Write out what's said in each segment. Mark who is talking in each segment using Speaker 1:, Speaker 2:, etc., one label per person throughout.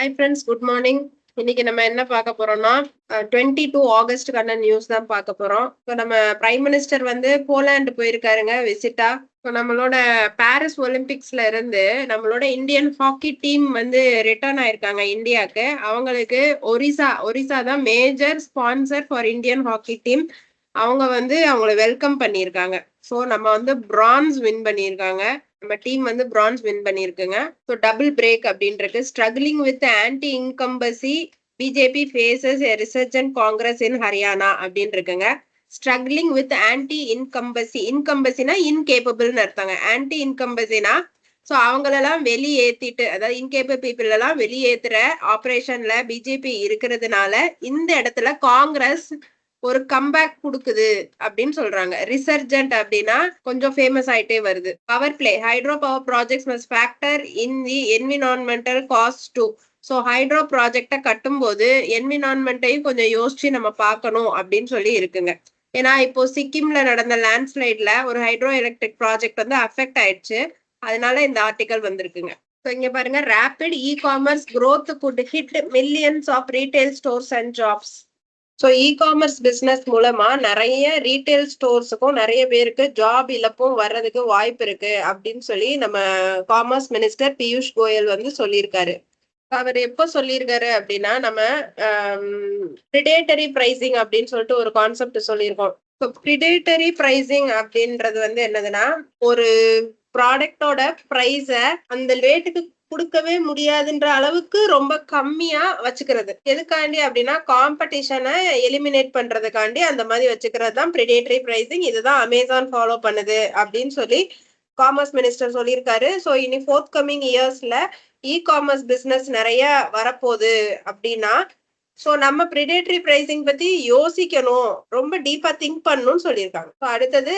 Speaker 1: Hi friends, good morning. இன்னைக்கு நம்ம என்ன பார்க்க போறோம்னா 22 ஆகஸ்டுக்கான நியூஸ் தான் பார்க்க போறோம். இப்போ நம்ம பிரைம் மினிஸ்டர் வந்து போலாந்து போயிருக்காருங்க விசிட்டா. இப்போ நம்மளோட பாரிஸ் ஒலிம்பிக்ஸ்ல இருந்து நம்மளோட இந்தியன் ஹாக்கி டீம் வந்து ரிட்டர்ன் ஆயிருக்காங்க இந்தியாவுக்கு. அவங்களுக்கு ஒரிசா தான் major sponsor for Indian hockey team. அவங்க வந்து அவங்கள வெல்கம் பண்ணியிருக்காங்க. ஸோ நம்ம வந்து பிரான்ஸ் வின் பண்ணியிருக்காங்க. நம்ம டீம் வந்து பிரான்ஸ் வின் பண்ணியிருக்குங்க. ஸோ டபுள் பிரேக் அப்படின்னு இருக்கு. Struggling with anti incumbency, BJP faces a resurgent Congress in Haryana அப்படின்னு இருக்குங்க. ஸ்ட்ரகிளிங் வித் ஆன்டி இன்கம்பசி, இன்கம்பசினா இன்கேப்பபிள்னு அர்த்தங்க. ஆன்டி இன்கம்பசினா ஸோ அவங்களெல்லாம் வெளியேற்றிட்டு, அதாவது இன்கேப்பபிள் பீப்புள் எல்லாம் வெளியேற்றுற ஆப்ரேஷன்ல பிஜேபி இருக்கிறதுனால இந்த இடத்துல காங்கிரஸ் ஒரு கம்பேக் கொடுக்குது அப்படின்னு சொல்றாங்க. ரிசர்ஜென்ட் அப்படின்னா கொஞ்சம் ஃபேமஸ் ஆயிட்டே வருது. Power play hydro power projects must factor in the environmental cost too. So hydro ப்ராஜெக்டை கட்டும்போது என்விரான்மெண்ட்டையும் கொஞ்சம் யோசிச்சு நம்ம பார்க்கணும் அப்படின்னு சொல்லி இருக்குங்க. ஏன்னா இப்போ சிக்கிம்ல நடந்த லேண்ட்ஸ்லைட்ல ஒரு ஹைட்ரோ எலக்ட்ரிக் ப்ராஜெக்ட் வந்து அஃபெக்ட் ஆயிடுச்சு. அதனால இந்த ஆர்டிகல் வந்திருக்குங்க. ஸோ இங்க பாருங்க, rapid e commerce growth could hit millions of retail stores and jobs. So e commerce business மூலமா நிறைய ரீட்டைல் ஸ்டோர்ஸுக்கும் நிறைய பேருக்கு ஜாப் இழப்பும் வர்றதுக்கு வாய்ப்பு இருக்கு அப்படின்னு சொல்லி நம்ம காமர்ஸ் மினிஸ்டர் பியூஷ் கோயல் வந்து சொல்லியிருக்காரு. அவர் எப்போ சொல்லியிருக்காரு அப்படின்னா, நம்ம ப்ரிடேட்டரி பிரைசிங் அப்படின்னு சொல்லிட்டு ஒரு கான்செப்ட் சொல்லியிருக்கோம். ஸோ ப்ரிடேட்டரி பிரைசிங் அப்படின்றது வந்து என்னதுன்னா, ஒரு ப்ராடக்டோட ப்ரைஸ அந்த ரேட்டுக்கு கொடுக்கவே முடியாதுன்ற அளவுக்கு ரொம்ப கம்மியா வச்சுக்கிறது. எதுக்காண்டி அப்படின்னா, காம்படிஷனை எலிமினேட் பண்றதுக்காண்டி அந்த மாதிரி வச்சுக்கிறது தான் ப்ரிடேட்டரி பிரைசிங். இதுதான் அமேசான் ஃபாலோ பண்ணுது அப்படின்னு சொல்லி காமர்ஸ் மினிஸ்டர் சொல்லியிருக்காரு. ஸோ இனி ஃபோர்த் கம்மிங் இயர்ஸ்ல இ-காமர்ஸ் பிசினஸ் நிறைய வரப்போகுது அப்படின்னா, ஸோ நம்ம ப்ரிடேட்டரி பிரைசிங் பத்தி யோசிக்கணும், ரொம்ப டீப்பா திங்க் பண்ணணும்னு சொல்லியிருக்காங்க. ஸோ அடுத்தது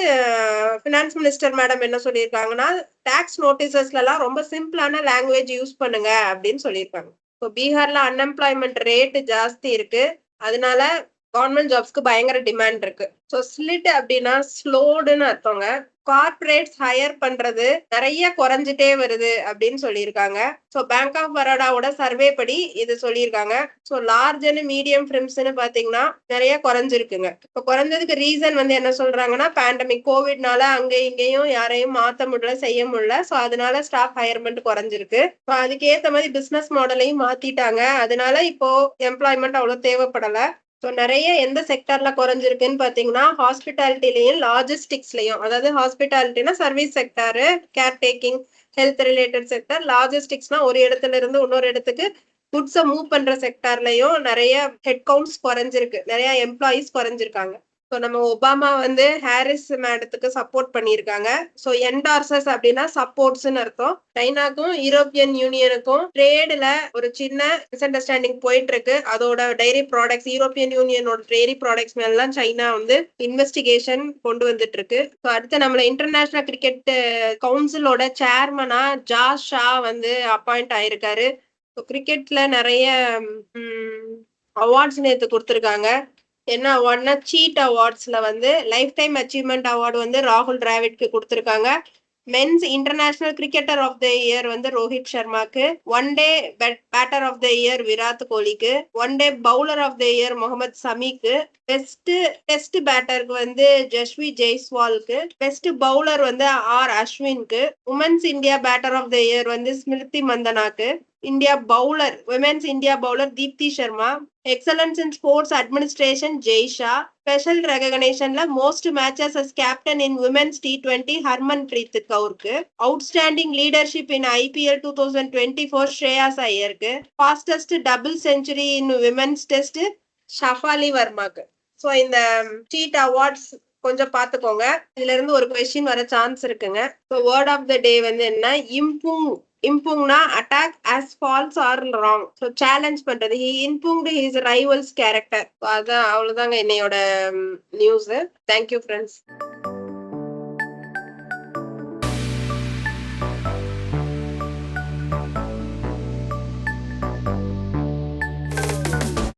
Speaker 1: ஃபினான்ஸ் மினிஸ்டர் மேடம் என்ன சொல்லியிருக்காங்கன்னா, டாக்ஸ் நோட்டீசஸ்ல எல்லாம் ரொம்ப சிம்பிளான லாங்குவேஜ் யூஸ் பண்ணுங்க அப்படின்னு சொல்லியிருக்காங்க. இப்போ பீகார்ல அன்எம்ப்ளாய்மெண்ட் ரேட் ஜாஸ்தி இருக்கு. அதனால கவர்மெண்ட் ஜாப்ஸ்க்கு பயங்கர டிமாண்ட் இருக்கு. ஸோ ஸ்லிட் அப்படின்னா ஸ்லோடுன்னு அர்த்தங்க. கார்பரேட்ஸ் ஹையர் பண்றது நிறைய குறைஞ்சிட்டே வருது அப்படின்னு சொல்லியிருக்காங்க. ஸோ பேங்க் ஆஃப் பரோடாவோட சர்வே படி இது சொல்லியிருக்காங்க. ஸோ லார்ஜ் அண்ட் மீடியம் ஃபிர்ம்ஸ்ன்னு பாத்தீங்கன்னா நிறைய குறைஞ்சிருக்குங்க. இப்போ குறைஞ்சதுக்கு ரீசன் வந்து என்ன சொல்றாங்கன்னா, பேண்டமிக் கோவிட்னால அங்க இங்கேயும் யாரையும் மாத்த முடியல, செய்ய முடியல. ஸோ அதனால ஸ்டாஃப் ஹையர்மெண்ட் குறைஞ்சிருக்கு. ஸோ அதுக்கு ஏத்த மாதிரி பிசினஸ் மாடலையும் மாத்திட்டாங்க. அதனால இப்போ எம்ப்ளாய்மெண்ட் அவ்வளவு தேவைப்படல. ஸோ நிறைய எந்த செக்டர்ல குறைஞ்சிருக்குன்னு பாத்தீங்கன்னா, ஹாஸ்பிட்டாலிட்டிலையும் லாஜிஸ்டிக்ஸ்லயும், அதாவது ஹாஸ்பிட்டாலிட்டினா service sector, care taking, health related sector, லாஜிஸ்டிக்ஸ்னா ஒரு இடத்துல இருந்து இன்னொரு இடத்துக்கு குட்ஸை மூவ் பண்ற செக்டர்லயும் நிறைய ஹெட் கவுண்ட்ஸ் குறைஞ்சிருக்கு, நிறைய எம்ப்ளாயிஸ் குறைஞ்சிருக்காங்க. ஸோ நம்ம ஒபாமா வந்து ஹாரிஸ் மேடத்துக்கு சப்போர்ட் பண்ணியிருக்காங்க. ஸோ என்டார்சஸ் அப்படின்னா சப்போர்ட்ஸ்ன்னு அர்த்தம். சைனாக்கும் யூரோப்பியன் யூனியனுக்கும் ட்ரேடுல ஒரு சின்ன மிஸ் அண்டர்ஸ்டாண்டிங் போயிட்டு இருக்கு. அதோட டைரி ப்ராடக்ட்ஸ், யூரோப்பியன் யூனியனோட டைரி ப்ராடக்ட்ஸ் மேலாம் சைனா வந்து இன்வெஸ்டிகேஷன் கொண்டு வந்துட்டு இருக்கு. ஸோ அடுத்து நம்மள இன்டர்நேஷனல் கிரிக்கெட் கவுன்சிலோட சேர்மனா ஜாஸ் ஷா வந்து அப்பாயிண்ட் ஆயிருக்காரு. ஸோ கிரிக்கெட்ல நிறைய அவார்ட்ஸ் நேற்று கொடுத்துருக்காங்க. என்ன அவார்ட்னா, சீட் அவார்ட்ஸ்ல வந்து லைஃப் டைம் அச்சீவ்மெண்ட் அவார்டு வந்து ராகுல் டிராவிட்க்கு கொடுத்துருக்காங்க. Men's international cricketer of the year வந்து Rohit சர்மாக்கு, one day batter of the year Virat கோலிக்கு, one day bowler of the year Mohammed சமிக்கு, best test பேட்டருக்கு வந்து ஜஸ்வி ஜெய்ஸ்வாலுக்கு, பெஸ்ட் பவுலர் வந்து R அஸ்வினுக்கு, women's India batter of the year வந்து Smriti மந்தனாக்கு, India bowler women's India bowler Deepti Sharma, excellence in sports administration Jay Shah, special ரெகக்னேஷன்ல most matches as captain in women's T20 Harman breath கவுருக்கு, outstanding leadership in IPL 2024 Shreyas ஐயருக்கு, fastest double century in women's test Shafali வர்மாக்கு. So இந்த CEAT awards கொஞ்சம் பார்த்துக்கோங்க. இதுல இருந்து ஒரு கொஸ்டின் வர சான்ஸ் இருக்குங்க. So word of the day வந்து என்ன, இம்புங்னா attack as false or wrong. So challenge பண்றது. he impugned his rival's character. அதான், அவ்வளவுதாங்க என்னையோட நியூஸ். Thank you friends.